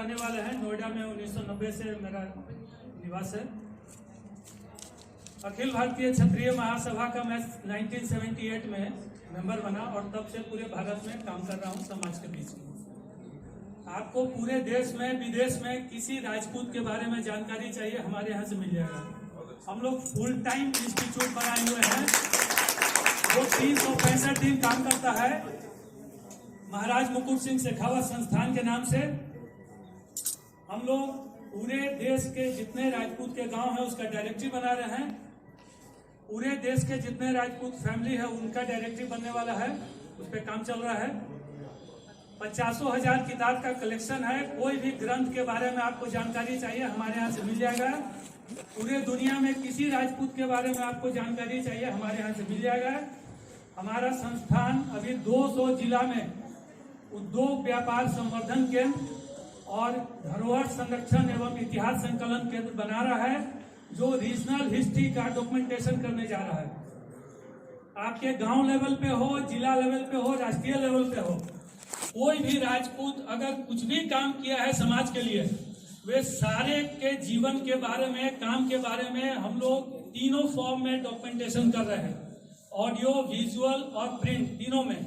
रहने वाले हैं। नोएडा में 1990 से मेरा निवास है। अखिल भारतीय क्षत्रिय महासभा का मैं 1978 में मेंबर बना और तब से पूरे भारत में काम कर रहा हूं समाज के बीच में। आपको पूरे देश में विदेश में किसी राजपूत के बारे में जानकारी चाहिए, हमारे यहाँ से मिल जाएगा। हम लोग फुल टाइम इंस्टीट्यूट बनाए हुए हैं, वो 365 दिन काम करता है। महाराज मुकुट सिंह शेखावत संस्थान के नाम से हम लोग पूरे देश के जितने राजपूत के गांव है उसका डायरेक्टरी बना रहे हैं। पूरे देश के जितने राजपूत फैमिली है उनका डायरेक्टरी बनने वाला है, उस पर काम चल रहा है। 50,000 किताब का कलेक्शन है। कोई भी ग्रंथ के बारे में आपको जानकारी चाहिए, हमारे यहाँ से मिल जाएगा। पूरे दुनिया में किसी राजपूत के बारे में आपको जानकारी चाहिए, हमारे यहाँ से मिल जाएगा। हमारा संस्थान अभी 200 जिला में उद्योग व्यापार संवर्धन केंद्र और धरोहर संरक्षण एवं इतिहास संकलन केंद्र बना रहा है, जो रीजनल हिस्ट्री का डॉक्यूमेंटेशन करने जा रहा है। आपके गांव लेवल पे हो, जिला लेवल पे हो, राष्ट्रीय लेवल पे हो, कोई भी राजपूत अगर कुछ भी काम किया है समाज के लिए, वे सारे के जीवन के बारे में, काम के बारे में हम लोग तीनों फॉर्म में डॉक्यूमेंटेशन कर रहे हैं, ऑडियो, विजुअल और प्रिंट तीनों में।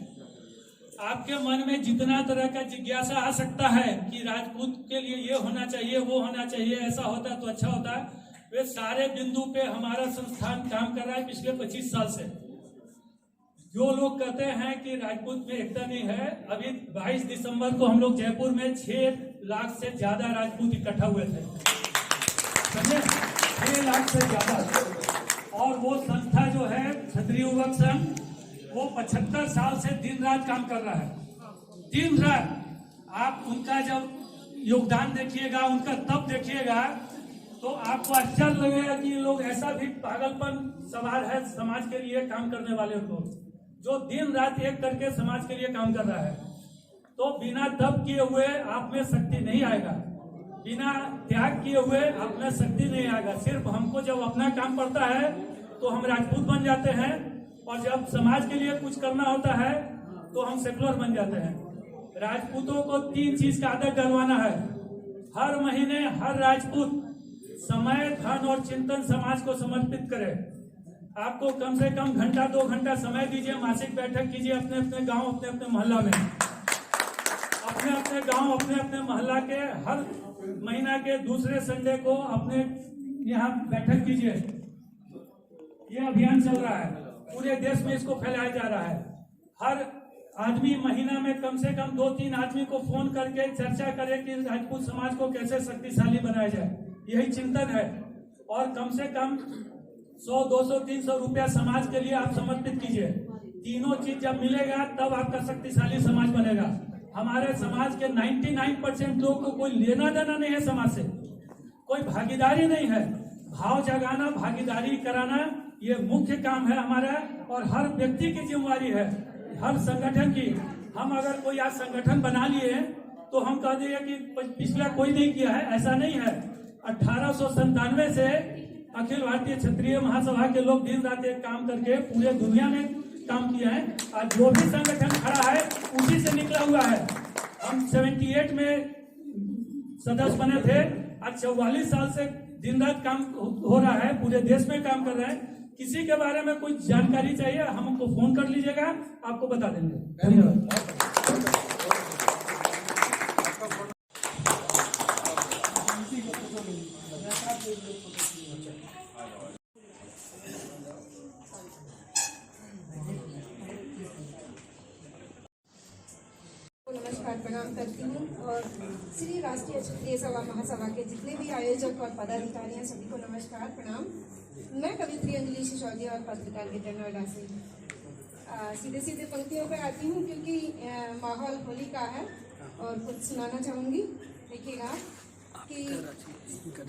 आपके मन में जितना तरह का जिज्ञासा आ सकता है कि राजपूत के लिए ये होना चाहिए, वो होना चाहिए, ऐसा होता तो अच्छा होता, वे सारे बिंदु पे हमारा संस्थान काम कर रहा है पिछले 25 साल से। जो लोग कहते हैं कि राजपूत में एकता नहीं है, अभी 22 दिसंबर को हम लोग जयपुर में 6 लाख से ज्यादा राजपूत इकट्ठा हुए थे, समझे? 6 लाख से ज्यादा। और वो संस्था जो है क्षत्रिय युवक संघ, वो 75 साल से दिन रात काम कर रहा है, दिन रात। आप उनका जब योगदान देखिएगा, उनका तब देखिएगा तो आपको आश्चर्य लगेगा कि लोग ऐसा भी पागलपन सवार है समाज के लिए काम करने वाले को, जो दिन रात एक करके समाज के लिए काम कर रहा है। तो बिना तप किए हुए आप में शक्ति नहीं आएगा, बिना त्याग किए हुए आप में शक्ति नहीं आएगा। सिर्फ हमको जब अपना काम पड़ता है तो हम राजपूत बन जाते हैं, और जब समाज के लिए कुछ करना होता है तो हम सेकुलर बन जाते हैं। राजपूतों को 3 चीज का आदत डलवाना है। हर महीने हर राजपूत समय, धन और चिंतन समाज को समर्पित करे। आपको कम से कम घंटा 2 घंटा समय दीजिए, मासिक बैठक कीजिए अपने अपने गांव, अपने अपने मोहल्ला में, अपने अपने गांव, अपने अपने मोहल्ला के हर महीना के दूसरे संडे को अपने यहाँ बैठक कीजिए। ये अभियान चल रहा है, पूरे देश में इसको फैलाया जा रहा है। हर आदमी महीना में कम से कम 2-3 आदमी को फोन करके चर्चा करे कि राजपूत समाज को कैसे शक्तिशाली बनाया जाए, यही चिंतन है। और कम से कम 100, 200, 300 रुपया समाज के लिए आप समर्पित कीजिए। तीनों चीज जब मिलेगा तब आपका शक्तिशाली समाज बनेगा। हमारे समाज के 99% लोग को कोई लेना देना नहीं है समाज से, कोई भागीदारी नहीं है। भाव जगाना, भागीदारी कराना, ये मुख्य काम है हमारा, और हर व्यक्ति की जिम्मेवारी है, हर संगठन की। हम अगर कोई आज संगठन बना लिए तो हम कह दिए कि पिछला कोई नहीं किया है, ऐसा नहीं है। 1897 से अखिल भारतीय क्षत्रिय महासभा के लोग दिन रात एक काम करके पूरे दुनिया में काम किया है। आज जो भी संगठन खड़ा है उसी से निकला हुआ है। हम 78 में सदस्य बने थे, आज 44 साल से दिन रात काम हो रहा है, पूरे देश में काम कर रहे हैं। किसी के बारे में कोई जानकारी चाहिए हमको फोन कर लीजिएगा, आपको बता देंगे। धन्यवाद। नमस्कार, प्रणाम करती हूँ। और श्री राष्ट्रीय क्षत्रिय सभा महासभा के जितने भी आयोजक और पदाधिकारी हैं सभी को नमस्कार, प्रणाम। मैं कवित्री अंजलि सिसोदिया और पत्रकार गिटर नोएडा से सीधे सीधे पंक्तियों पर आती हूँ, क्योंकि माहौल होली का है और कुछ सुनाना चाहूँगी। देखिएगा कि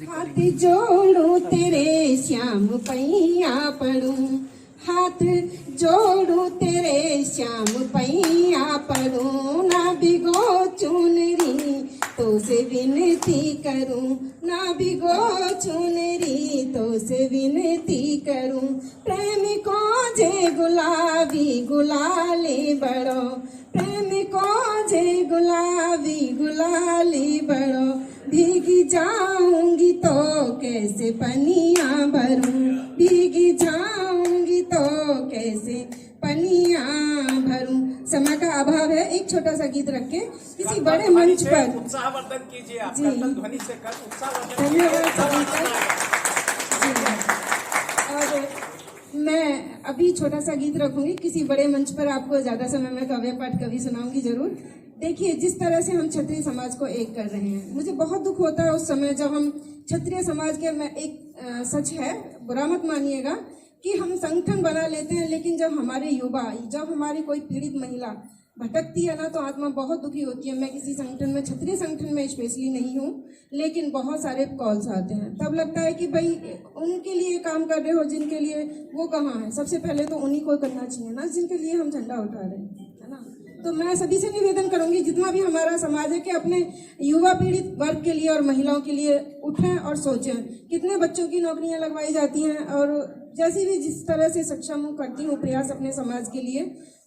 हाथ जोड़ूं तेरे श्याम पैया पड़ूं, हाथ जोड़ूं तेरे श्याम पैया पड़ूं, ना भिगो चुनरी तो से विनती करूं, ना भिगो चुनरी तो से विनती करूं। प्रेम को जे गुलाबी गुलाली बड़ो, प्रेम को जे गुलाबी गुलाली बड़ो, जाऊंगी तो कैसे पनिया भरूं, भीग जाऊंगी तो कैसे पनिया भरूं। समय का अभाव है, एक छोटा सा गीत रख के किसी बड़े मंच पर उत्साहवर्धन कीजिए। आप जी। कर्तन ध्वनि से कर उत्साहवर्धन धन्यवाद कीजिए। और मैं अभी छोटा सा गीत रखूंगी, किसी बड़े मंच पर आपको ज्यादा समय में काव्य पाठ कभी सुनाऊंगी जरूर। देखिए, जिस तरह से हम क्षत्रिय समाज को एक कर रहे हैं, मुझे बहुत दुख होता है उस समय जब हम क्षत्रिय समाज के, मैं एक सच है, बुरा मत मानिएगा, कि हम संगठन बना लेते हैं, लेकिन जब हमारे युवा, जब हमारी कोई पीड़ित महिला भटकती है ना, तो आत्मा बहुत दुखी होती है। मैं किसी संगठन में, क्षत्रिय संगठन में स्पेशली नहीं हूँ, लेकिन बहुत सारे कॉल्स आते हैं, तब लगता है कि भाई उनके लिए काम कर रहे हो जिनके लिए वो कहाँ है। सबसे पहले तो उन्हीं को करना चाहिए ना, जिनके लिए हम झंडा उठा रहे हैं, है ना। तो मैं सभी से निवेदन करूंगी, जितना भी हमारा समाज है, कि अपने युवा पीड़ित वर्ग के लिए और महिलाओं के लिए उठें और सोचें। कितने बच्चों की नौकरियां लगवाई जाती हैं, और जैसी भी जिस तरह से सक्षम करती हूँ प्रयास अपने समाज के लिए,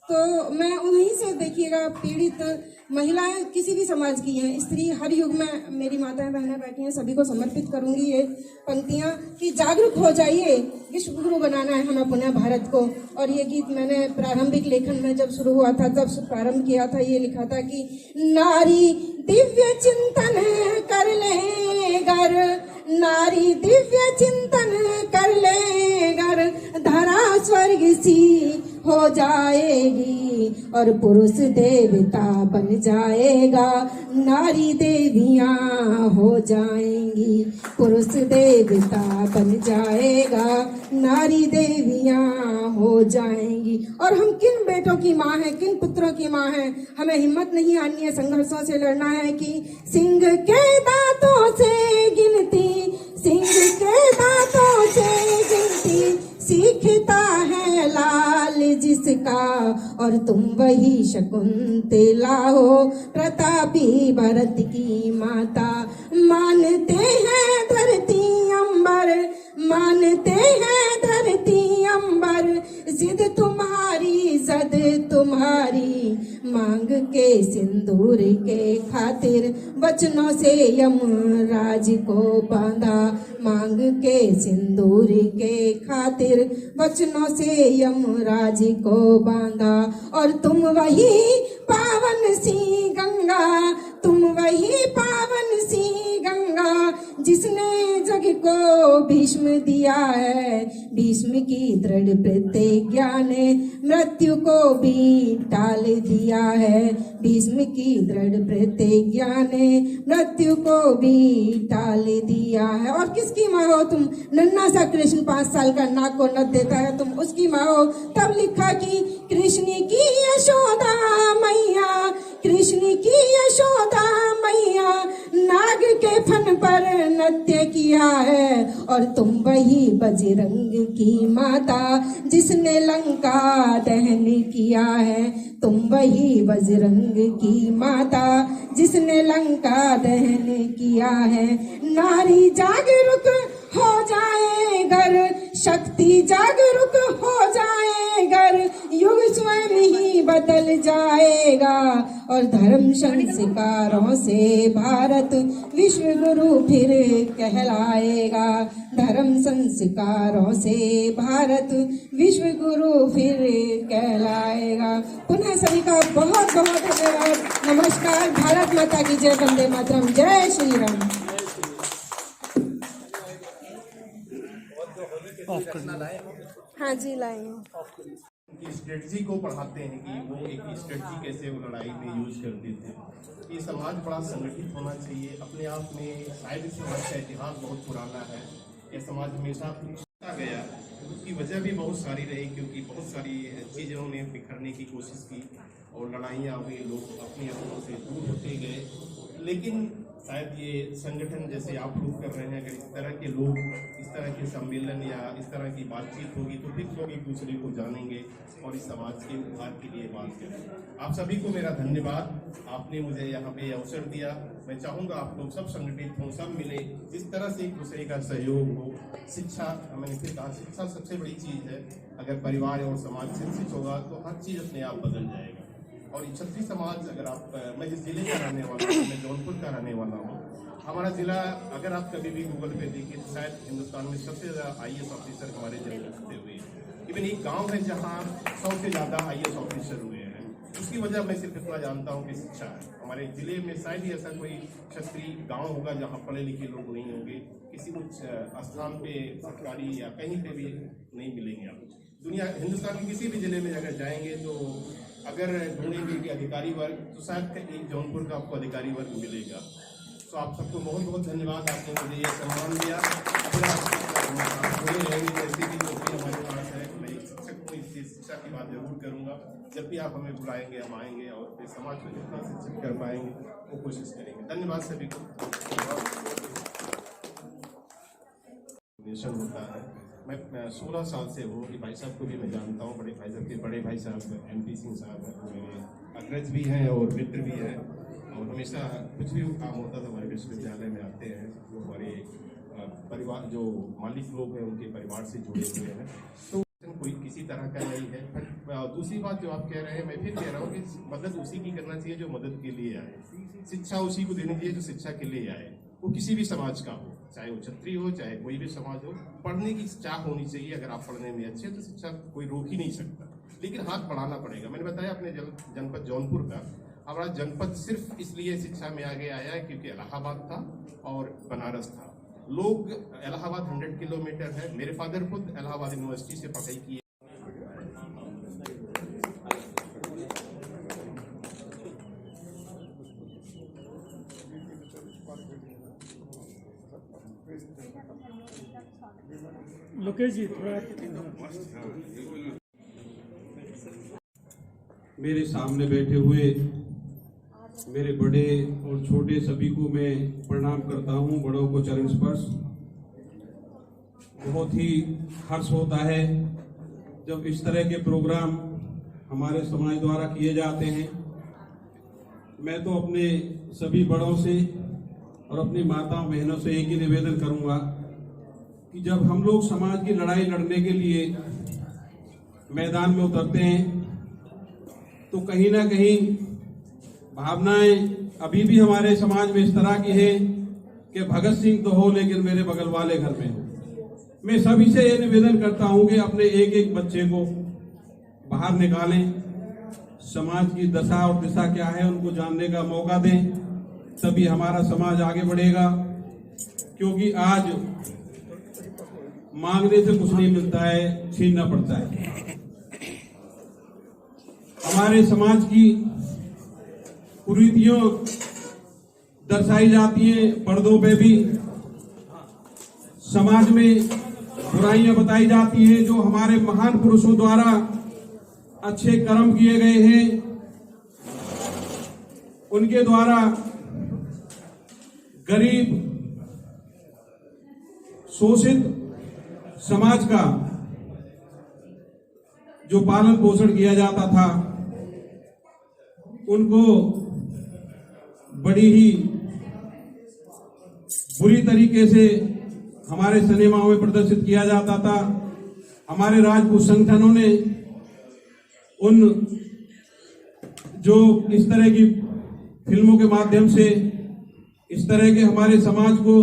तो मैं उन्हीं से, देखिएगा, पीड़ित महिलाएं किसी भी समाज की हैं, स्त्री हर युग में, मेरी माताएं बहनें बैठी हैं, सभी को समर्पित करूंगी ये पंक्तियां कि जागरूक हो जाइए, विश्व गुरु बनाना है हमें पुनः भारत को। और ये गीत मैंने प्रारंभिक लेखन में जब शुरू हुआ था तब प्रारंभ किया था, ये लिखा था कि नारी दिव्य चिंतन कर ले गर, नारी दिव्य चिंतन कर ले गर, धरा स्वर्ग सी हो जाएगी और पुरुष देवता बन जाएगा, नारी देवियां हो जाएंगी, पुरुष देवता बन जाएगा, नारी देवियां हो जाएंगी। और हम किन बेटों की माँ हैं, किन पुत्रों की माँ हैं, हमें हिम्मत नहीं आनी है, संघर्षों से लड़ना है कि सिंह के दांतों से गिनती, सिंह के दांतों से गिनती सीखता है लाल जिसका, और तुम वही शकुंतला हो, प्रतापी भरत की माता। मानते हैं धरती अंबर, मानते हैं धरती अंबर, जिद तुम्हारी जद तुम्हारी, मांग के सिंदूर के खातिर वचनों से यमराज को बांधा, मांग के सिंदूर के खातिर वचनों से यमराज को बांधा। और तुम वही पावन सी गंगा, तुम वही पावन सी गंगा, जिसने जग को भीष्म दिया है, भीष्म की दृढ़ प्रतिज्ञा ने मृत्यु को भी टाल दिया है, भीष्म की दृढ़ प्रतिज्ञा ने मृत्यु को भी टाल दिया है। और किसकी माँ हो तुम, नन्हा सा कृष्ण 5 साल का नाक को नद देता है, तुम उसकी माँ हो। तब लिखा कि कृष्ण की यशोदा मैया, कृष्ण की यशोदा मैया, नाग के फन पर नृत्य किया है, और तुम वही बजरंग की माता, जिसने लंका दहन किया है, तुम वही बजरंग की माता, जिसने लंका दहन किया है। नारी जागरूक हो जाए घर, शक्ति जागरूक हो जाए घर, युग स्वयं ही बदल जाएगा, और धर्म संस्कारों से भारत विश्व गुरु फिर कहलाएगा, धर्म संस्कारों से भारत विश्व गुरु फिर कहलाएगा। पुनः सभी का बहुत बहुत धन्यवाद। नमस्कार। भारत माता की जय। वंदे मातरम। जय श्री राम। हाँ जी, लाई हूँ। की स्ट्रेटजी को पढ़ाते हैं कि वो एक स्ट्रेटजी कैसे वो लड़ाई में यूज करते थे। ये समाज बड़ा संगठित होना चाहिए। अपने आप में शायद इस समाज का इतिहास बहुत पुराना है। ये समाज हमेशा पिछड़ा गया, उसकी वजह भी बहुत सारी रही, क्योंकि बहुत सारी चीज़ों ने बिखरने की कोशिश की और लड़ाइयाँ हुई, लोग अपने अपनों से दूर होते गए। लेकिन शायद ये संगठन जैसे आप लोग कर रहे हैं, अगर इस तरह के लोग, इस तरह के सम्मेलन या इस तरह की बातचीत होगी तो फिर लोग एक दूसरे को जानेंगे और इस समाज के उद्धार के लिए बात करें। आप सभी को मेरा धन्यवाद, आपने मुझे यहाँ पे अवसर दिया। मैं चाहूँगा आप लोग सब संगठित हों, सब मिले, जिस तरह से एक दूसरे का सहयोग हो। शिक्षा, मैंने फिर कहा, शिक्षा सबसे बड़ी चीज़ है। अगर परिवार और समाज शिक्षित होगा तो हर चीज़ अपने आप बदल जाएगा। और क्षत्रिय समाज, अगर आप, मैं जिस जिले का रहने वाला हूँ, मैं जौनपुर का रहने वाला हूँ, हमारा जिला अगर आप कभी भी गूगल पे देखिए तो शायद हिंदुस्तान में सबसे ज़्यादा IAS ऑफिसर हमारे जिले में होते हुए इवन एक गांव है जहां 100 से ज़्यादा IAS ऑफिसर हुए हैं। उसकी वजह मैं सिर्फ इतना जानता हूं कि शिक्षा है। हमारे जिले में शायद ही ऐसा कोई क्षत्रिय गांव होगा जहां पढ़े लिखे लोग नहीं होंगे, किसी उच्च स्थान पे सरकारी या कहीं पे भी नहीं मिलेंगे। आप दुनिया हिंदुस्तान के किसी भी जिले में अगर जाएंगे तो अगर ढूंढेंगे कि अधिकारी वर्ग तो शायद एक जौनपुर का आपको अधिकारी वर्ग मिलेगा। तो आप सबको बहुत बहुत धन्यवाद, आपने मुझे ये सम्मान दिया। फिर आप जुड़े रहेंगे जैसे कि जो भी हमारे पास है। मैं एक शिक्षक को इस शिक्षा की बात जरूर करूँगा। जब भी आप हमें बुलाएंगे हम आएंगे और फिर समाज को जितना शिक्षित कर पाएंगे वो कोशिश करेंगे। धन्यवाद सभी को। होता है मैं 16 साल से हूँ। कि भाई साहब को भी मैं जानता हूँ, बड़े भाई साहब MP सिंह साहब हैं, मेरे अग्रज भी हैं और मित्र भी हैं। और हमेशा कुछ भी काम होता था हमारे विश्वविद्यालय में आते हैं। वो हमारे परिवार जो मालिक लोग हैं उनके परिवार से जुड़े हुए हैं। तो कोई किसी तरह का नहीं है। फिर दूसरी बात जो आप कह रहे हैं, मैं फिर कह रहा हूँ कि मदद उसी की करना चाहिए जो मदद के लिए आए। शिक्षा उसी को देनी चाहिए जो शिक्षा के लिए आए, वो किसी भी समाज का हो, चाहे वो क्षत्रिय हो चाहे कोई भी समाज हो। पढ़ने की चाह होनी चाहिए। अगर आप पढ़ने में अच्छे तो शिक्षा कोई रोक ही नहीं सकता, लेकिन हाथ बढ़ाना पड़ेगा। मैंने बताया अपने जनपद जौनपुर का, हमारा जनपद सिर्फ इसलिए शिक्षा में आगे आया है क्योंकि इलाहाबाद था और बनारस था। लोग इलाहाबाद 100 किलोमीटर है। मेरे फादर खुद इलाहाबाद यूनिवर्सिटी से पढ़ाई की। लोकेश जी थोड़ा मेरे सामने बैठे हुए मेरे बड़े और छोटे सभी को मैं प्रणाम करता हूं। बड़ों को चरण स्पर्श। बहुत ही हर्ष होता है जब इस तरह के प्रोग्राम हमारे समाज द्वारा किए जाते हैं। मैं तो अपने सभी बड़ों से और अपनी माताओं बहनों से एक ही निवेदन करूंगा कि जब हम लोग समाज की लड़ाई लड़ने के लिए मैदान में उतरते हैं तो कहीं ना कहीं भावनाएं अभी भी हमारे समाज में इस तरह की है कि भगत सिंह तो हो लेकिन मेरे बगल वाले घर में हो। मैं सभी से ये निवेदन करता हूं कि अपने एक एक बच्चे को बाहर निकालें, समाज की दशा और दिशा क्या है उनको जानने का मौका दें, तभी हमारा समाज आगे बढ़ेगा। क्योंकि आज मांगने से कुछ नहीं मिलता है, छीनना पड़ता है। हमारे समाज की कुरीतियों दर्शाई जाती हैं पर्दों पे भी। समाज में बुराइयां बताई जाती हैं जो हमारे महान पुरुषों द्वारा अच्छे कर्म किए गए हैं, उनके द्वारा गरीब शोषित समाज का जो पालन पोषण किया जाता था उनको बड़ी ही बुरी तरीके से हमारे सिनेमाओं में प्रदर्शित किया जाता था। हमारे राजपूत संगठनों ने उन जो इस तरह की फिल्मों के माध्यम से इस तरह के हमारे समाज को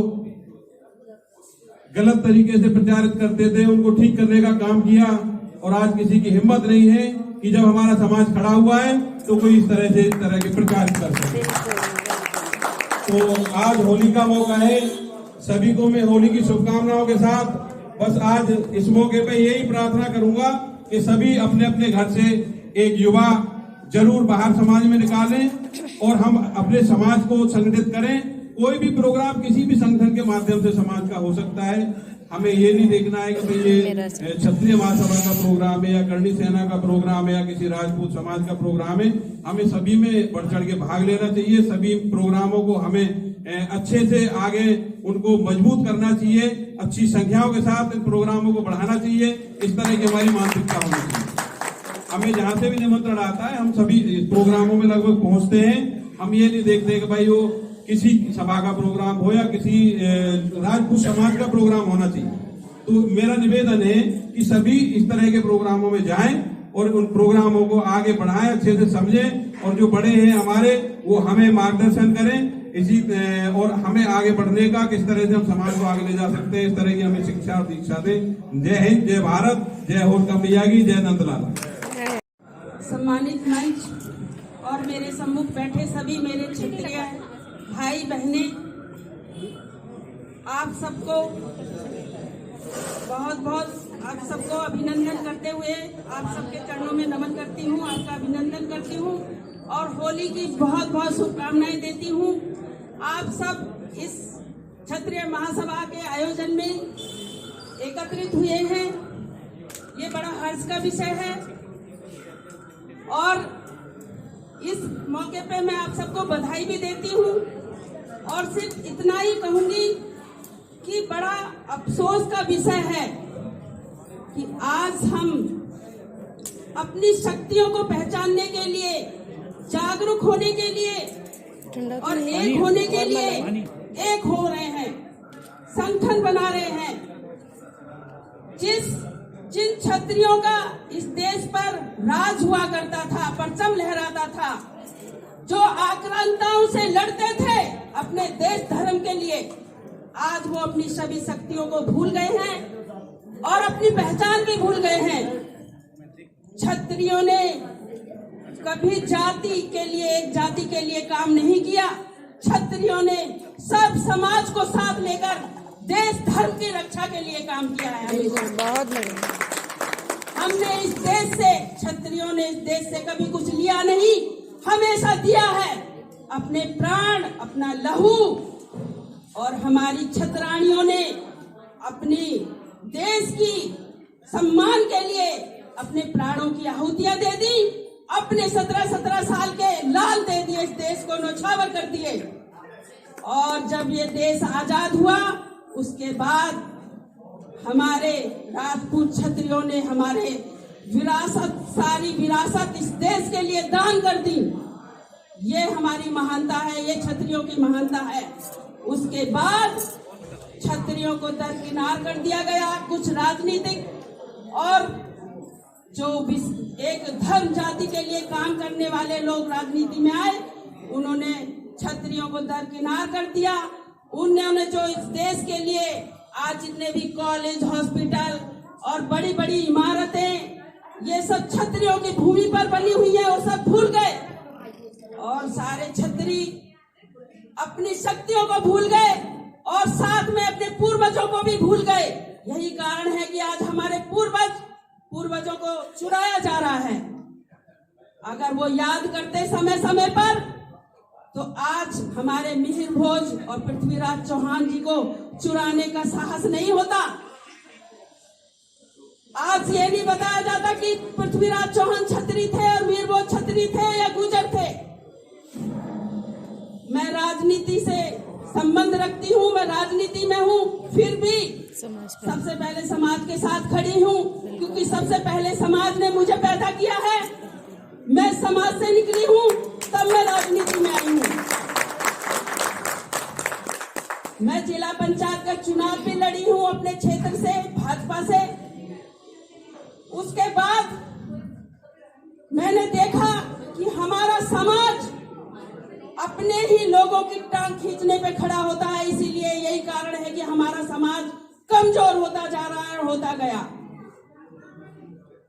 गलत तरीके से प्रचारित करते थे, उनको ठीक करने का काम किया। और आज किसी की हिम्मत नहीं है कि जब हमारा समाज खड़ा हुआ है तो कोई इस तरह के प्रचार कर सके। तो आज होली का मौका है। सभी को मैं होली की शुभकामनाओं के साथ बस आज इस मौके पे यही प्रार्थना करूंगा कि सभी अपने अपने घर से एक युवा जरूर बाहर समाज में निकालें और हम अपने समाज को संगठित करें। कोई भी प्रोग्राम किसी भी संगठन के माध्यम से समाज का हो सकता है। हमें ये नहीं देखना है कि भाई ये क्षत्रिय महासभा का प्रोग्राम है या करणी सेना का प्रोग्राम है या किसी राजपूत समाज का प्रोग्राम है। हमें सभी में बढ़ चढ़ के भाग लेना चाहिए। सभी प्रोग्रामों को हमें अच्छे से आगे उनको मजबूत करना चाहिए। अच्छी संख्याओं के साथ इन प्रोग्रामों को बढ़ाना चाहिए। इस तरह की हमारी मानसिकता होनी चाहिए। हमें जहां से भी निमंत्रण आता है हम सभी प्रोग्रामों में लगभग पहुंचते हैं। हम ये नहीं देखते कि भाई वो किसी सभा का प्रोग्राम हो या किसी राजपूत समाज का प्रोग्राम होना चाहिए। तो मेरा निवेदन है कि सभी इस तरह के प्रोग्रामों में जाएं और उन प्रोग्रामों को आगे बढ़ाएं, अच्छे से समझें और जो बड़े हैं हमारे वो हमें मार्गदर्शन करें। इसी और हमें आगे बढ़ने का, किस तरह से हम समाज को आगे ले जा सकते हैं, इस तरह की हमें शिक्षा और दीक्षा दें। जय हिंद, जय भारत, जय होलका मैया की, जय नंदलाल। सम्मानित मंच और मेरे सम्मुख बैठे सभी मेरे क्षत्रिय भाई बहनें, आप सबको आप सबको अभिनंदन करते हुए आप सबके चरणों में नमन करती हूँ, आपका अभिनंदन करती हूँ और होली की बहुत बहुत शुभकामनाएं देती हूँ। आप सब इस क्षत्रिय महासभा के आयोजन में एकत्रित हुए हैं, ये बड़ा हर्ष का विषय है और इस मौके पे मैं आप सबको बधाई भी देती हूँ और सिर्फ इतना ही कहूंगी कि बड़ा अफसोस का विषय है कि आज हम अपनी शक्तियों को पहचानने के लिए, जागरूक होने के लिए और एक होने के लिए एक हो रहे हैं, संगठन बना रहे हैं। जिन क्षत्रियों का इस देश पर राज हुआ करता था, परचम लहराता था, जो आक्रांताओं से लड़ते थे अपने देश धर्म के लिए, आज वो अपनी सभी शक्तियों को भूल गए हैं और अपनी पहचान भी भूल गए हैं। क्षत्रियों ने कभी जाति के लिए, एक जाति के लिए काम नहीं किया। क्षत्रियों ने सब समाज को साथ लेकर देश धर्म की रक्षा के लिए काम किया है। हमने इस देश से, क्षत्रियों ने इस देश से कभी कुछ लिया नहीं, हमेशा दिया है अपने प्राण, अपना लहू। और हमारी क्षत्राणियों ने अपनी देश की सम्मान के लिए अपने प्राणों की आहुतियां दे दी, अपने 17-17 साल के लाल दे दिए, इस देश को नौछावर कर दिए। और जब ये देश आजाद हुआ उसके बाद हमारे राजपूत क्षत्रियों ने हमारे विरासत, सारी विरासत इस देश के लिए दान कर दी। ये हमारी महानता है, ये क्षत्रियों की महानता है। उसके बाद क्षत्रियों को दरकिनार कर दिया गया। कुछ राजनीतिक और जो एक धर्म जाति के लिए काम करने वाले लोग राजनीति में आए, उन्होंने क्षत्रियों को दरकिनार कर दिया। उन्होंने जो इस देश के लिए आज जितने भी कॉलेज, हॉस्पिटल और बड़ी बड़ी इमारतें, ये सब क्षत्रियों की भूमि पर बनी हुई है, वो सब भूल गए और सारे क्षत्रिय अपनी शक्तियों को भूल गए और साथ में अपने पूर्वजों को भी भूल गए। यही कारण है कि आज हमारे पूर्वजों को चुराया जा रहा है। अगर वो याद करते समय समय पर, तो आज हमारे मिहिर भोज और पृथ्वीराज चौहान जी को चुराने का साहस नहीं होता। आज ये नहीं बताया जाता कि पृथ्वीराज चौहान क्षत्रिय थे और मिहिर भोज क्षत्रिय थे या गुर्जर थे। मैं राजनीति से संबंध रखती हूँ, मैं राजनीति में हूँ, फिर भी सबसे पहले समाज के साथ खड़ी हूँ, क्योंकि सबसे पहले समाज ने मुझे पैदा किया है। मैं समाज से निकली हूँ, तब मैं राजनीति में आई हूँ। मैं जिला पंचायत का चुनाव भी लड़ी हूँ अपने क्षेत्र से, भाजपा से। उसके बाद मैंने देखा कि हमारा समाज अपने ही लोगों की टांग खींचने पे खड़ा होता है। इसीलिए यही कारण है कि हमारा समाज कमजोर होता जा रहा है, होता गया।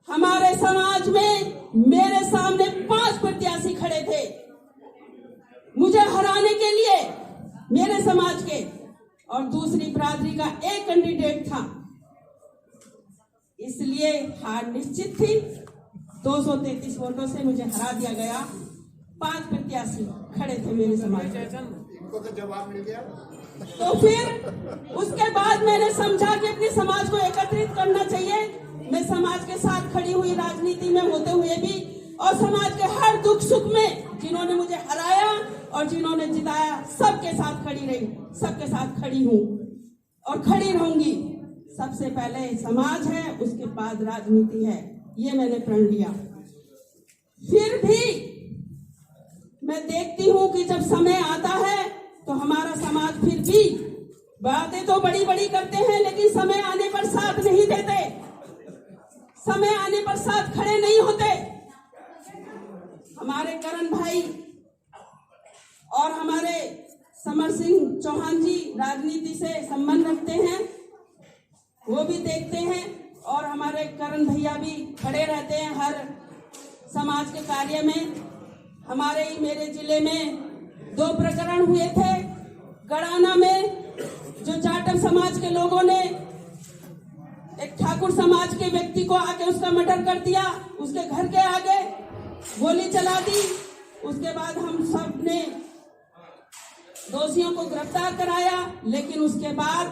हमारे समाज में मेरे सामने 5 प्रत्याशी खड़े थे मुझे हराने के लिए, मेरे समाज के, और दूसरी बिरादरी का एक कैंडिडेट था। इसलिए हार निश्चित थी। 233 वोटों से मुझे हरा दिया गया। 5 प्रत्याशी खड़े थे मेरे समाज में। इनको तो जवाब मिल गया। तो फिर उसके बाद मैंने समझा कि अपने समाज को एकत्रित करना चाहिए। मैं समाज के साथ खड़ी हुई, राजनीति में होते हुए भी, और समाज के हर दुख सुख में जिन्होंने मुझे हराया और जिन्होंने जिताया, सबके साथ खड़ी रही, सबके साथ खड़ी हूँ और खड़ी रहूंगी। सबसे पहले समाज है, उसके बाद राजनीति है, ये मैंने प्रण लिया। फिर भी मैं देखती हूँ कि जब समय आता है तो हमारा समाज फिर भी बातें तो बड़ी बड़ी करते हैं, लेकिन समय आने पर साथ नहीं देते, समय आने पर साथ खड़े नहीं होते। हमारे करण भाई और हमारे राजनीति से संबंध रखते हैं वो भी देखते हैं, और हमारे करण भैया भी खड़े रहते हैं हर समाज के कार्य में। हमारे ही मेरे जिले में 2 प्रकरण हुए थे। गड़ाना में जो जाटव समाज के लोगों ने एक ठाकुर समाज के व्यक्ति को आके उसका मर्डर कर दिया, उसके घर के आगे गोली चला दी। उसके बाद हम सब ने दोषियों को गिरफ्तार कराया, लेकिन उसके बाद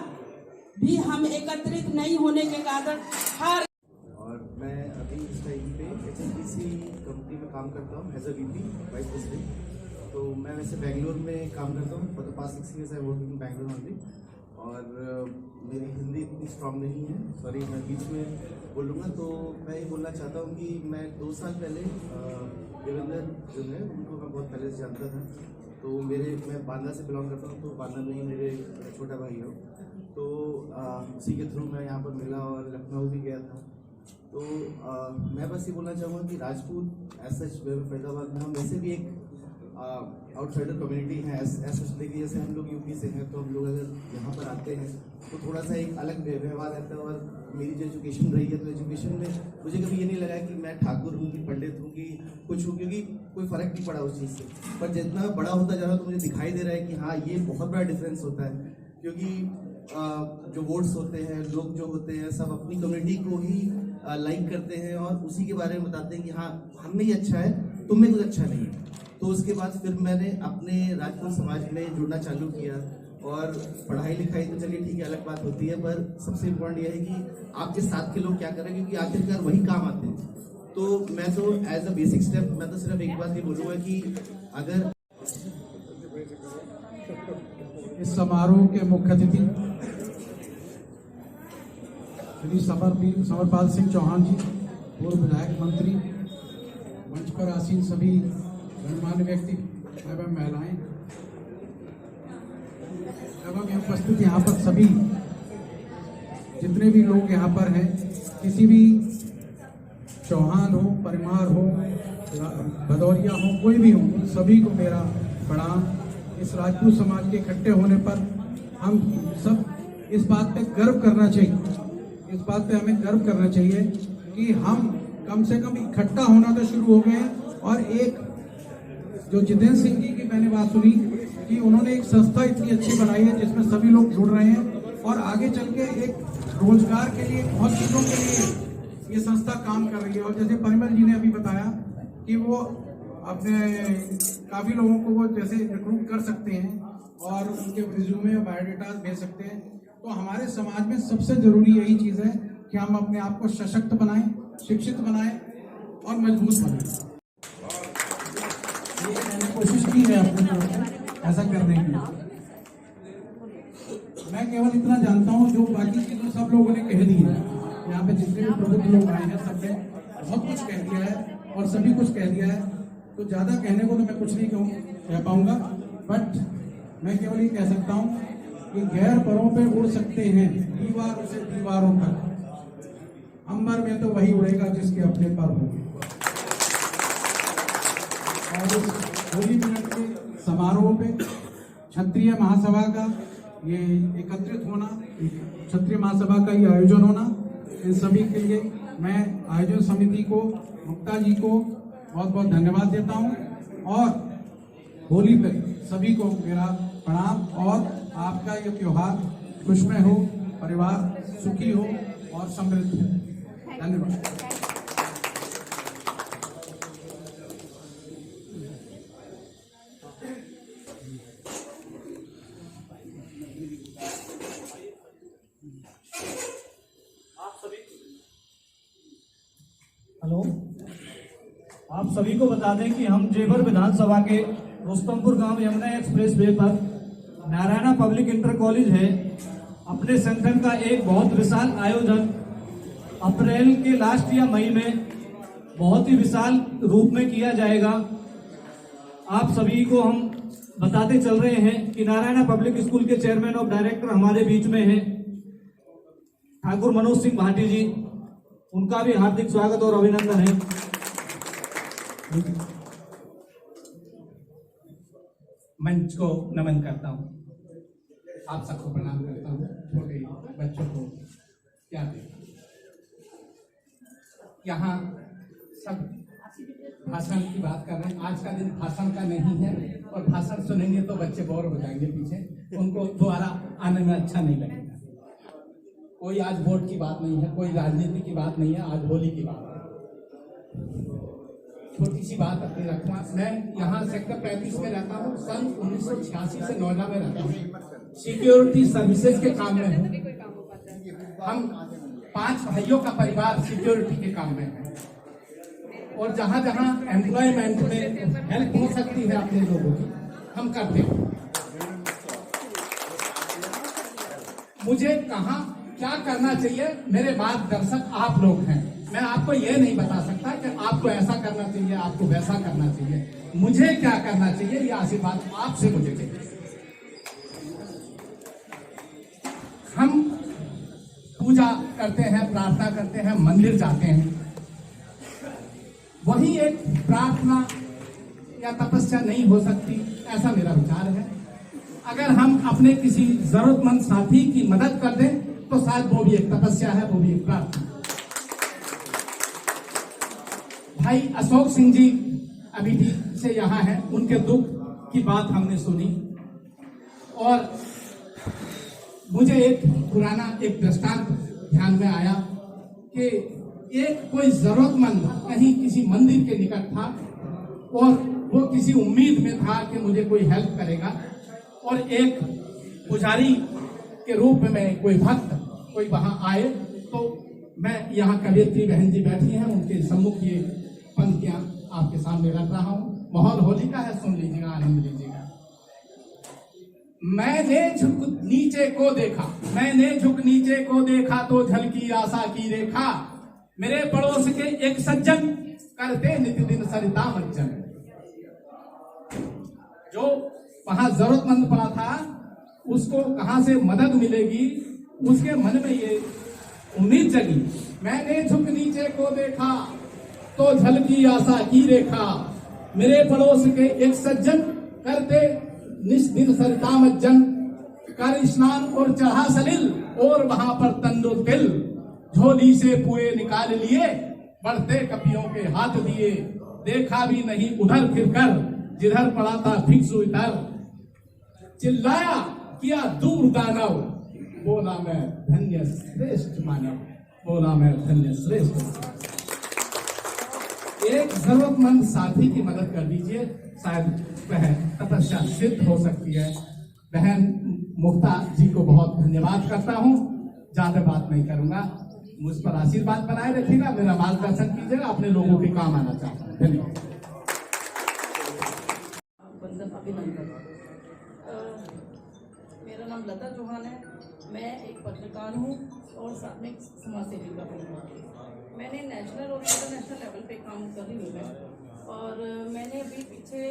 भी हम एकत्रित नहीं होने के कारण हार। और मैं अभी इस टाइम पे HSBC कंपनी में काम करता हूँ as a VP vice president. तो मैं वैसे बेंगलोर में काम करता हूँ for the past 6 years I work in Bangalore only. और मेरी हिंदी इतनी स्ट्रांग नहीं है, सॉरी मैं बीच में बोलूँगा। तो मैं ये बोलना चाहता हूँ कि मैं 2 साल पहले देवेंद्र जो है उनको मैं बहुत पहले से जानता था। तो मैं बांदा से बिलोंग करता हूँ, तो बांदा में ही मेरे छोटा भाई हो। तो उसी के थ्रू मैं यहाँ पर मिला और लखनऊ भी गया था। तो मैं बस ये बोलना चाहूँगा कि राजपूत ऐसा फैजाबाद में हम वैसे भी एक आउटसाइडर कम्युनिटी है, देखिए जैसे हम लोग यूपी से हैं, तो हम लोग अगर यहाँ पर आते हैं तो थोड़ा सा एक अलग व्यवहार रहता है। और मेरी जो एजुकेशन रही है, तो एजुकेशन में मुझे कभी ये नहीं लगा कि मैं ठाकुर हूँ कि पंडित हूँ कि कुछ हूँ, क्योंकि कोई फ़र्क नहीं पड़ा उस चीज़ से। पर जितना बड़ा होता जा रहा तो मुझे दिखाई दे रहा है कि हाँ ये बहुत बड़ा डिफरेंस होता है। क्योंकि जो वोट्स होते हैं, लोग जो होते हैं, सब अपनी कम्युनिटी को ही लाइक करते हैं और उसी के बारे में बताते हैं कि हाँ हम में ही अच्छा है, तुम में कुछ अच्छा नहीं है। तो उसके बाद फिर मैंने अपने राजपूत समाज में जुड़ना चालू किया। और पढ़ाई लिखाई तो चलिए ठीक है, अलग बात होती है, पर सबसे इम्पोर्टेंट यह है कि आपके साथ के लोग क्या कर रहे हैं, क्योंकि आखिरकार वही काम आते हैं। तो मैं तो एज अ बेसिक स्टेप मैं तो सिर्फ एक बात ये बोलूँगा कि अगर इस समारोह के मुख्य अतिथि श्री समरपाल सिंह चौहान जी, पूर्व विधायक मंत्री, मंच पर आसीन सभी गणमान्य व्यक्ति एवं महिलाएं एवं उपस्थित यहाँ पर सभी जितने भी लोग यहाँ पर हैं, किसी भी चौहान हो, परिमार हो, भदौरिया हो, कोई भी हो, सभी को मेरा प्रणाम। इस राजपूत समाज के इकट्ठे होने पर हम सब इस बात पे गर्व करना चाहिए, इस बात पे हमें गर्व करना चाहिए कि हम कम से कम इकट्ठा होना तो शुरू हो गए हैं। और एक जो जितेंद्र सिंह जी की मैंने बात सुनी कि उन्होंने एक संस्था इतनी अच्छी बनाई है जिसमें सभी लोग जुड़ रहे हैं और आगे चल के एक रोजगार के लिए, बहुत चीज़ों के लिए ये संस्था काम कर रही है। और जैसे परिमल जी ने अभी बताया कि वो अपने काफ़ी लोगों को वो जैसे रिक्रूट कर सकते हैं और उनके रिज्यूमे और बायोडाटा भेज सकते हैं। तो हमारे समाज में सबसे ज़रूरी यही चीज़ है कि हम अपने आप को सशक्त बनाएं, शिक्षित बनाएं और मजबूत बनाएं। मैंने कोशिश की है अपनी तरफ से ऐसा करने की। मैं केवल इतना जानता हूँ, जो बाकी चीज़ें सब लोगों ने कह दी है, यहाँ पे जितने भी प्रबुद्ध लोग आए हैं सबने बहुत कुछ कह दिया है और सभी कुछ कह दिया है। तो ज़्यादा कहने को तो मैं कुछ नहीं कह पाऊँगा, बट मैं केवल ये कह सकता हूँ कि गैर परों पे उड़ सकते हैं दीवारों से दीवारों तक, अंबर में तो वही उड़ेगा जिसके अपने पर होंगे। और इस होली मिलन के समारोह पे क्षत्रिय महासभा का ये एकत्रित होना, क्षत्रिय महासभा का ये आयोजन होना, इन सभी के लिए मैं आयोजन समिति को, मुक्ता जी को बहुत बहुत धन्यवाद देता हूँ। और होली पे सभी को मेरा प्रणाम और आपका ये त्योहार खुशमय हो, परिवार सुखी हो और समृद्ध हो। धन्यवाद। हेलो, आप सभी को बता दें कि हम जेवर विधानसभा के रुस्तमपुर गांव यमुना एक्सप्रेस वे पर नारायणा पब्लिक इंटर कॉलेज है, अपने संगठन का एक बहुत विशाल आयोजन अप्रैल के लास्ट या मई में बहुत ही विशाल रूप में किया जाएगा। आप सभी को हम बताते चल रहे हैं कि नारायणा पब्लिक स्कूल के चेयरमैन ऑफ डायरेक्टर हमारे बीच में हैं ठाकुर मनोज सिंह भाटी जी, उनका भी हार्दिक स्वागत और अभिनंदन है। मंच को नमन करता हूं। आप सबको प्रणाम करता हूँ। छोटे बच्चों को क्या दें, यहाँ सब भाषण की बात कर रहे हैं। आज का दिन भाषण का नहीं है, और भाषण सुनेंगे तो बच्चे बोर हो जाएंगे पीछे, उनको दोबारा आने में अच्छा नहीं लगेगा। कोई आज वोट की बात नहीं है, कोई राजनीति की बात नहीं है, आज होली की बात है। छोटी सी बात अपनी रखना, मैं यहाँ सेक्टर 35 में रहता हूँ, सन 1986 से नोएडा में रहता हूँ, सिक्योरिटी सर्विसेज के काम में हूँ। हम 5 भाइयों का परिवार सिक्योरिटी के काम में है, और जहाँ जहाँ एम्प्लॉयमेंट में हेल्प हो सकती है अपने लोगों की, हम करते हैं। मुझे कहाँ क्या करना चाहिए, मेरे मार्गदर्शक आप लोग हैं। मैं आपको ये नहीं बता सकता कि आपको ऐसा करना चाहिए, आपको वैसा करना चाहिए। मुझे क्या करना चाहिए, ये आशीर्वाद आपसे मुझे चाहिए। हम पूजा करते हैं, प्रार्थना करते हैं, मंदिर जाते हैं, वही एक प्रार्थना या तपस्या नहीं हो सकती, ऐसा मेरा विचार है। अगर हम अपने किसी जरूरतमंद साथी की मदद कर दें तो शायद वो भी एक तपस्या है, वो भी एक प्रार्थना। भाई अशोक सिंह जी अभी भी से यहाँ हैं, उनके दुख की बात हमने सुनी, और मुझे एक पुराना एक दृष्टांत ध्यान में आया कि एक कोई जरूरतमंद कहीं किसी मंदिर के निकट था, और वो किसी उम्मीद में था कि मुझे कोई हेल्प करेगा, और एक पुजारी के रूप में कोई भक्त कोई वहां आए, तो मैं यहाँ कवियत्री बहन जी बैठी हैं, उनके सम्मुख ये पंक्तियां आपके सामने रख रहा हूँ। माहौल होली का है, सुन लीजिएगा, आनंद लीजिएगा। मैंने झुक नीचे को देखा, मैंने झुक नीचे को देखा तो झलकी आशा की रेखा, मेरे पड़ोस के एक सज्जन करते नित्य दिन सरिता मज्जन। जो वहां जरूरतमंद पड़ा था, उसको कहां से मदद मिलेगी, उसके मन में ये उम्मीद जगी। मैंने झुक नीचे को देखा तो झलकी आशा की रेखा, मेरे पड़ोस के एक सज्जन करते निस्दिन सरिता मज्जन, कर स्नान और चढ़ा सलिल, और वहां पर तंदो तिल, झोली से पुए निकाल लिए, बढ़ते कपियों के हाथ दिए, देखा भी नहीं उधर फिरकर, जिधर पड़ा था भिक्षु इधर, चिल्लाया किया दूर दानव, बोला मैं धन्य श्रेष्ठ मानव, बोला मैं धन्य श्रेष्ठ। एक जरूरतमंद साथी की मदद कर दीजिए, शायद वह तपस्या सिद्ध हो सकती है। बहन मुक्ता जी को बहुत धन्यवाद करता हूँ, ज्यादा बात नहीं करूंगा, मुझ पर आशीर्वाद बनाए रखिएगा, मेरा मार्गदर्शन कीजिएगा, अपने लोगों के काम आना चाहता हूँ। धन्यवाद। मेरा नाम लता चौहान है, मैं एक पत्रकार हूँ और साथ में समाज सेविका भी हूँ। मैंने नेशनल और इंटरनेशनल लेवल पे काम कर रही हूँ मैं, और मैंने अभी पीछे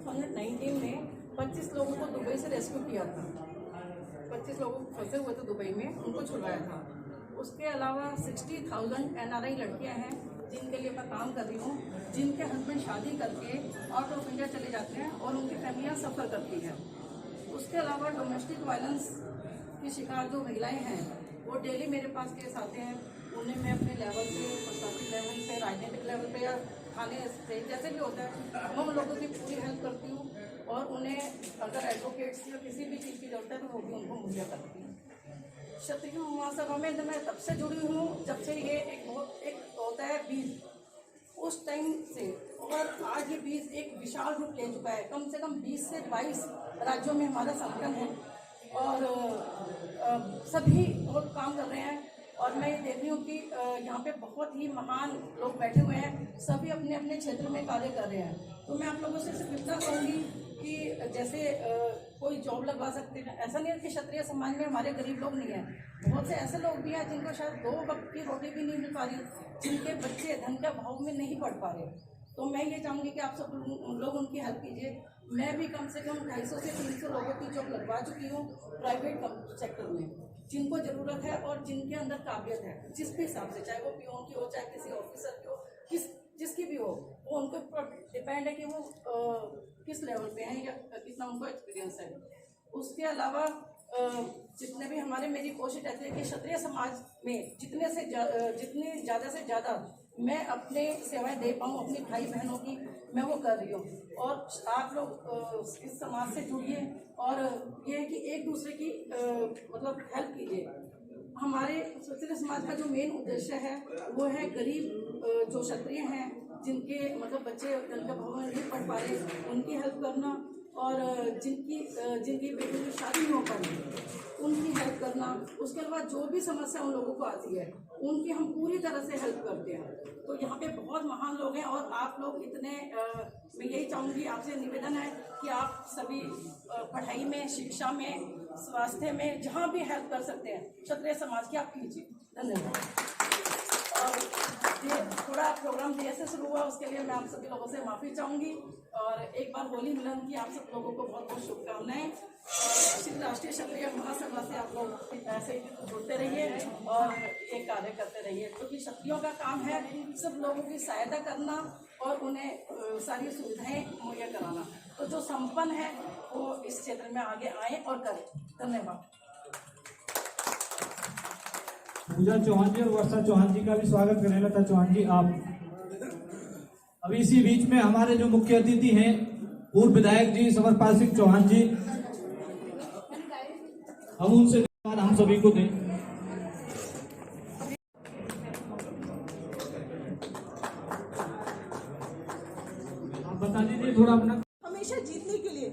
2019 में 25 लोगों को दुबई से रेस्क्यू किया था। 25 लोग फंसे हुए थे दुबई में, उनको छुड़वाया था। उसके अलावा 60,000 NRI लड़कियाँ हैं जिनके लिए मैं काम कर रही हूँ, जिनके हस्बैंड शादी करके आउट ऑफ इंडिया चले जाते हैं और उनकी फैमिलियाँ सफ़र करती हैं। उसके अलावा डोमेस्टिक वायलेंस की शिकार जो महिलाएं हैं, वो डेली मेरे पास केस आते हैं। उन्हें मैं अपने लेवल पे, प्रशासनिक लेवल पे, राजनीतिक लेवल पे या थाने से जैसे भी होता है, मैं उन लोगों की पूरी हेल्प करती हूँ, और उन्हें अगर एडवोकेट्स या किसी भी चीज़ की जरूरत है तो वो भी उनको मुहैया करती हूँ। क्षत्रिय महासभा में मैं तब से जुड़ी हूँ जब से ये एक होता है बीज, उस टाइम से, और आज ये बीज एक विशाल रूप ले चुका है। कम से कम 20 से 22 राज्यों में हमारा संगठन है, और सभी बहुत काम कर रहे हैं। और मैं ये देख रही हूँ कि यहाँ पे बहुत ही महान लोग बैठे हुए हैं, सभी अपने अपने क्षेत्र में कार्य कर रहे हैं। तो मैं आप लोगों से सिर्फ इतना कहूँगी कि जैसे कोई जॉब लगवा सकते हैं, ऐसा नहीं है कि क्षत्रिय समाज में हमारे गरीब लोग नहीं हैं, बहुत से ऐसे लोग भी हैं जिनको शायद 2 वक्त की रोटी भी नहीं मिल पा रही, जिनके बच्चे धन के अभाव में नहीं पढ़ पा रहे। तो मैं ये चाहूँगी कि आप सब लोग उनकी हेल्प कीजिए। मैं भी कम से कम 250 से 300 लोगों की जॉब लगवा चुकी हूँ प्राइवेट सेक्टर में, जिनको ज़रूरत है और जिनके अंदर काबिलियत है, जिस भी हिसाब से, चाहे वो पियोन की हो, चाहे किसी ऑफिसर की हो, जिसकी भी हो, वो उनके ऊपर डिपेंड है कि वो किस लेवल पे हैं या कितना उनको एक्सपीरियंस है। उसके अलावा जितने भी हमारे, मेरी कोशिश रहती है कि क्षत्रिय समाज में जितनी ज़्यादा से ज़्यादा मैं अपने सेवाएं दे पाऊँ अपने भाई बहनों की, मैं वो कर रही हूँ। और आप लोग इस समाज से जुड़िए और ये है कि एक दूसरे की मतलब हेल्प कीजिए। हमारे क्षत्रिय समाज का जो मेन उद्देश्य है वो है गरीब जो क्षत्रिय हैं, जिनके मतलब बच्चे जिनका भवन नहीं पढ़ पा रहे, उनकी हेल्प करना, और जिनकी बेटियों की शादी नहीं हो पाई उनकी हेल्प करना। उसके अलावा जो भी समस्या उन लोगों को आती है उनकी हम पूरी तरह से हेल्प करते हैं। तो यहाँ पे बहुत महान लोग हैं और आप लोग इतने मैं यही चाहूँगी, आपसे निवेदन है कि आप सभी पढ़ाई में, शिक्षा में, स्वास्थ्य में, जहाँ भी हेल्प कर सकते हैं क्षत्रिय समाज की आप कीजिए। धन्यवाद। और ये थोड़ा प्रोग्राम देर से शुरू हुआ, उसके लिए मैं आप सभी लोगों से माफ़ी चाहूँगी। और एक बार होली मिलन की आप सब लोगों को बहुत बहुत शुभकामनाएं। श्री राष्ट्रीय क्षत्रिय महासभा से आप लोग ऐसे ही जुड़ते रहिए और ये कार्य करते रहिए, क्योंकि क्षत्रियों का काम है सब लोगों की सहायता करना और उन्हें सारी सुविधाएं मुहैया कराना। तो जो संपन्न है वो इस क्षेत्र में आगे आए और करें। धन्यवाद। पूजा चौहान जी और वर्षा चौहान जी का भी स्वागत करें। लता चौहान जी, आप अभी इसी बीच में हमारे जो मुख्य अतिथि हैं पूर्व विधायक जी समरपाल सिंह चौहान जी, हम उनसे हम सभी को दें। आप बता दीजिए थोड़ा अपना। हमेशा जीतने के लिए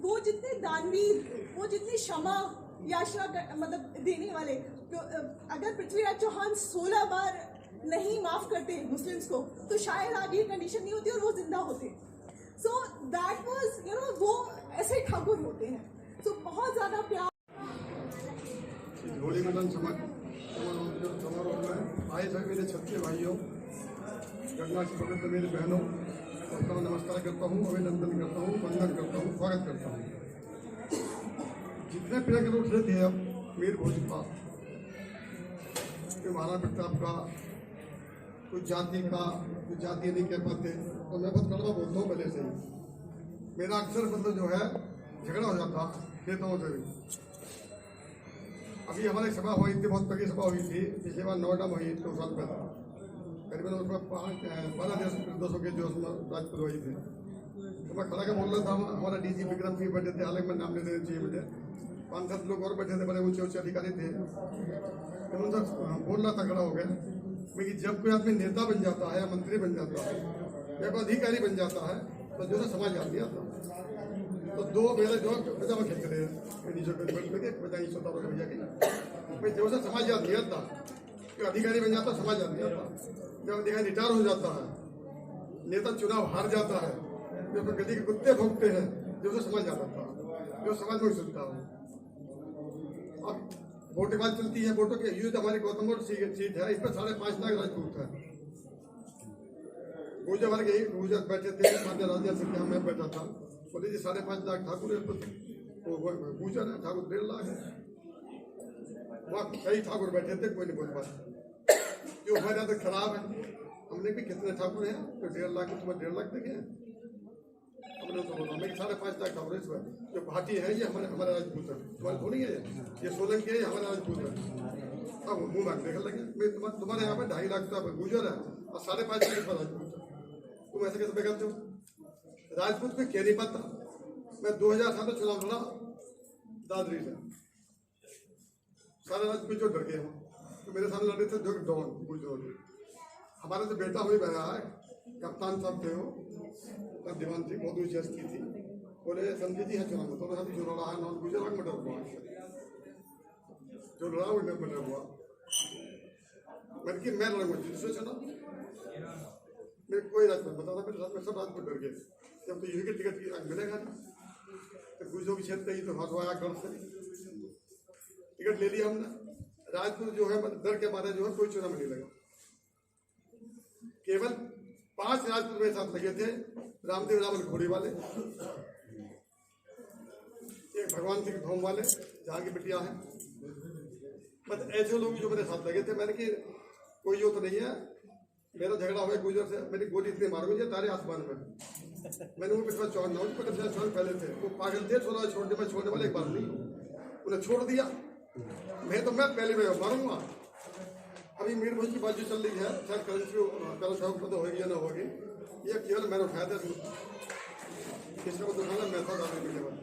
वो जितने दानवीर, वो जितनी क्षमा याचना मतलब देने वाले, अगर पृथ्वीराज चौहान 16 बार नहीं माफ करते मुस्लिम्स को तो शायद आज ये कंडीशन नहीं होती और वो जिंदा होते। सो दैट वाज वो ऐसे ठाकुर होते हैं। तो बहुत ज्यादा प्यार। होली मिलन समारोह में आए सभी मेरे क्षत्रिय भाइयों, घटना से पवित्र मेरी बहनों, सबका नमस्कार करता हूँ, अभिनंदन करता हूँ, वंदन करता हूँ, स्वागत करता हूँ। जितने प्रिय के उठ रहे थे अब मीर भोजपा महाराणा प्रताप का, कुछ जाति का, कुछ जाति नहीं कह पाते, तो मैं बहुत कड़वा बोलता हूँ पहले से ही। मेरा अक्सर मतलब जो है झगड़ा हो जाता खेतों से भी। अभी हमारी सभा हुई थी, बहुत बड़ी सभा हुई थी, पिछली बार नोएडा में हुई 2 साल पहले, करीबन उसमें 1200 के जो राजपुर हुई थी। तो मैं खड़ा के बोल रहा था, हमारा डीजी विक्रम सिंह बैठे थे, हालांकि मैं नाम ले देना चाहिए मुझे, 5-7 लोग और बैठे थे, बड़े ऊंचे अधिकारी थे। तो उनसे बोल रहा था, खड़ा हो गया कि जब कोई आदमी नेता बन जाता है या मंत्री बन जाता है या कोई अधिकारी बन जाता है तो जो है समाज आती आता। तो 2 मेरे जो पजामा खींच रहे हैं नीचे बजाई सोता भैया की भाई, जो है समाज आती आता, कोई अधिकारी बन जाता समाज आती आता। जब अधिकारी रिटायर हो जाता है, नेता चुनाव हार जाता है, जो गली के कुत्ते भोंकते हैं, जो है समाज आता था, जो समाज में सुनता हो। अब वोट की बात चलती है, वोटों की यूज हमारी गौतम बुद्ध सीट है, इस पर 5.5 लाख राजपूत है। गुजर वर्ग यही गुजर बैठे थे, मान्य राजा से क्या मैं बैठा था, बोले जी 5.5 लाख ठाकुर है, तो गुजर है, ठाकुर 1.5 लाख है। वहाँ कई ठाकुर बैठे थे, कोई नहीं बोल पाया। जो हमारे यहाँ तो खराब है, हमने भी कितने ठाकुर हैं तो 1.5 लाख, तुम्हें 1.5 लाख देखे हैं हमने, तो बोला मैं 5.5 लाख ठाकुर है। इस बार जो भाटी है ये हमारा राजपूत है, तुम्हारे थोड़ी है, ये सोलंकी है, हमारा राजपूत है। अब मुँह भाग देखने लगे, मैं तुम्हारे यहाँ पे 2.5 लाख तो गुजर है और 5.5 लाख पर राजपूत है, तुम ऐसे कैसे करते हो? राजपूत को क्या नहीं पता। मैं 2007 में चुनाव लड़ा दादरी से, सारे राजपूत जो डर गए, तो मेरे सामने लड़े थे जो डॉन गुजर। हमारा जो बेटा हुई बना है, कप्तान साहब थे वो, तब दीवान थी, बहुत ऊँची हस्ती थी, बोले समझी जी है चुनाव में, तो हम जो लड़ा है नॉन गुजरात में डर हुआ, जो लड़ा वो मर्डर हुआ। मैंने कि मैं लड़ूंगा दूसरे चुनाव, मेरे कोई राजपूत बता था, मेरे साथ में सब राजपूत डर गए। जब तो यही के टिकट की मिलेगा नहीं, तो गुजरों की क्षेत्र ही तो हंसवाया कर से टिकट ले लिया हमने। राजपूत जो है डर के मारे जो है कोई चुनाव में नहीं लगा। केवल 5 राजपूत मेरे साथ लगे थे, रामदेव रावल घोड़ी वाले, एक भगवान सिंह धोम वाले जहाँ की बिटिया है, बस ऐसे लोग जो मेरे साथ लगे थे। मैंने कि कोई जो तो नहीं है, मेरा झगड़ा हो गया गुजर से, मेरी गोली इतनी मार मुझे तारे आसमान में। मैंने वो पिछला 54 पहले थे, वो पागल थे, छोड़ दिया। मैं छोड़ने वाला एक बार नहीं, उन्हें छोड़ दिया। मैं पहले में मारूंगा। अभी मीरभंज की बात जो चल रही है, शायद कल होगी या ना होगी, ये केवल मैंने उठाया था। किसका को दुखाना मैं था मिलने वाला।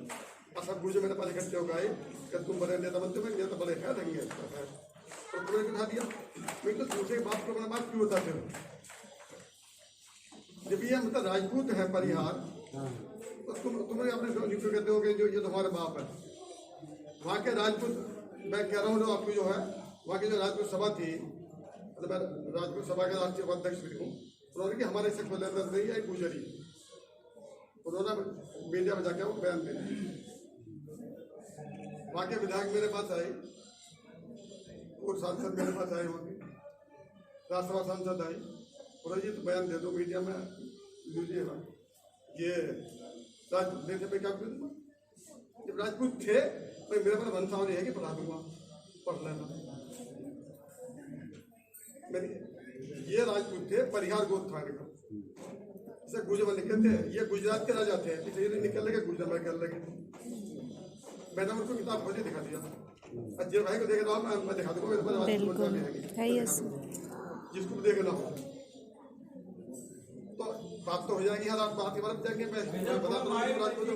और सब गुजर मेरे पास इकट्ठे हो गए कि तुम बड़े नेता बनते हो, नेता बड़े है देंगे, तो तुमने उठा दिया। मैं तो दूसरे बात को अपना बात क्यों होता फिर? जब ये मतलब राजपूत है परिहार, तो तुम्हें अपने नियुक्त कहते हो कि जो ये तुम्हारे बाप है। वहाँ के राजपूत, मैं कह रहा हूँ जो आपको जो है, वहाँ की जो राजपूत सभा थी, मतलब मैं राजपूत सभा के राष्ट्रीय उपाध्यक्ष भी हूँ, उन्होंने कि हमारे से कोई लेन नहीं है, गुजरी। उन्होंने मीडिया में जाके वो बयान दे दिया। वहाँ के विधायक मेरे पास आए और सांसद मेरे पास आए, वहाँ के राज्यसभा सांसद आए, और जी तो बयान दे दो मीडिया में लीजिएगा, ये राजपूत देते पे क्या कर दूँगा? जब राजपूत थे तो मेरे पास वंशावली है कि पढ़ा दूंगा, पढ़ लेना। ये राजपूत थे, परिहार गोत्र थाने का, इसे गुजर लिखे थे। ये गुजरात के राजा थे, इसलिए निकल लगे गुजर में कर लगे। मैंने उनको किताब खोली दिखा दिया। अजय भाई को देख रहा हूँ, मैं दिखा दूंगा जिसको देखना हो, तो बात तो हो जाएगी। यार आप बात के बारे में जाएंगे, मैं बता दूँ राजपूत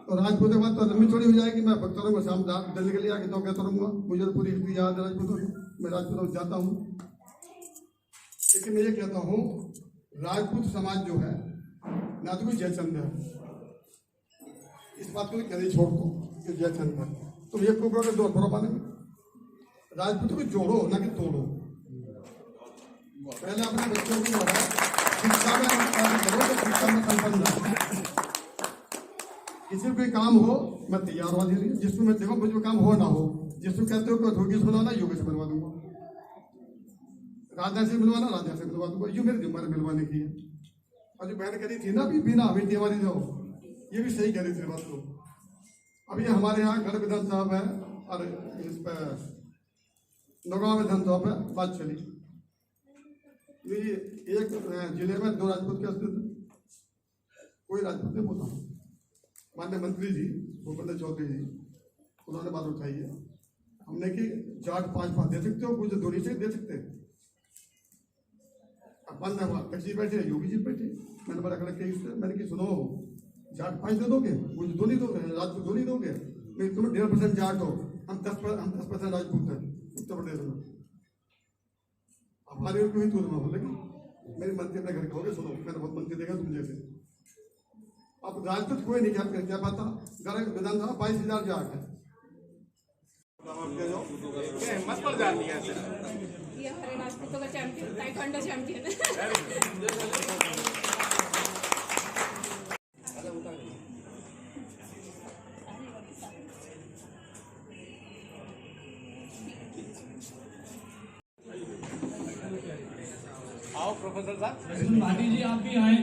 तो राजपूत के बाद तो लंबी चौड़ी हो जाएगी। मैं भक्त करूँगा शाम दिल्ली के लिए आके तो कहता रहूँगा, मुझे तो पूरी हिस्ट्री याद है राजपूतों की, मैं राजपूतों में जाता हूँ। लेकिन मैं ये कहता हूँ, राजपूत समाज जो है ना तो कोई जयचंद है, इस बात को कहीं छोड़ दो कि जयचंद है। तुम ये क्यों करोगे दो पाने में? राजपूतों को जोड़ो ना कि तोड़ो। पहले अपने बच्चों को जो है शिक्षा में करो, तो शिक्षा में संपन्न रहो। किसी को कोई काम हो मैं तैयार हुआ दे रही हूँ, जिसको मैं देखो मुझे काम हो ना हो, जिसको कहते हो कि योगेश बनवाना योगेश से बनवा दूंगा, राजा से मिलवाना राजा से मिलवा दूंगा। ये मेरी जिम्मेदारी मिलवाने की है। और जो बहन करी थी ना अभी बिना बेटी हमारी जो, ये भी सही कह रही थी बात को। अभी हमारे यहाँ गढ़ विधानसभा है और इस पर नौगांव विधानसभा पे बात चली। एक जिले में 2 राजपूत के अस्तित्व, कोई राजपूत नहीं बोला। माननीय मंत्री जी भूपेंद्र चौधरी जी, उन्होंने बात उठाई है। हमने कि जाट 5 दे सकते हो, कुछ दूरी से दे सकते हैं। अपन जी बैठे, योगी जी बैठे, मैंने बड़ा कलेक्टर इससे मैंने कि सुनो, जाट 5 दे दोगे, कुछ दो नहीं दोगे, राजपूत दो नहीं दोगे। नहीं तुम 1.5% जाट हो, हम 10% राजपूत हैं उत्तर प्रदेश में। हमारे को ही तो बोलेगी मेरे मंत्री अपने घर के हो गए, सुनो मैंने बहुत मंत्री देगा तुम जैसे। अब राजपूत कोई नहीं क्या पता, गढ़ विधानसभा 22,000 जाट है। हिम्मत पर जाती है ये हमारे राजपूतों का चैंपियन, ताइक्वांडो चैंपियन है। आओ प्रोफेसर साहब। भाटी जी आप भी आए।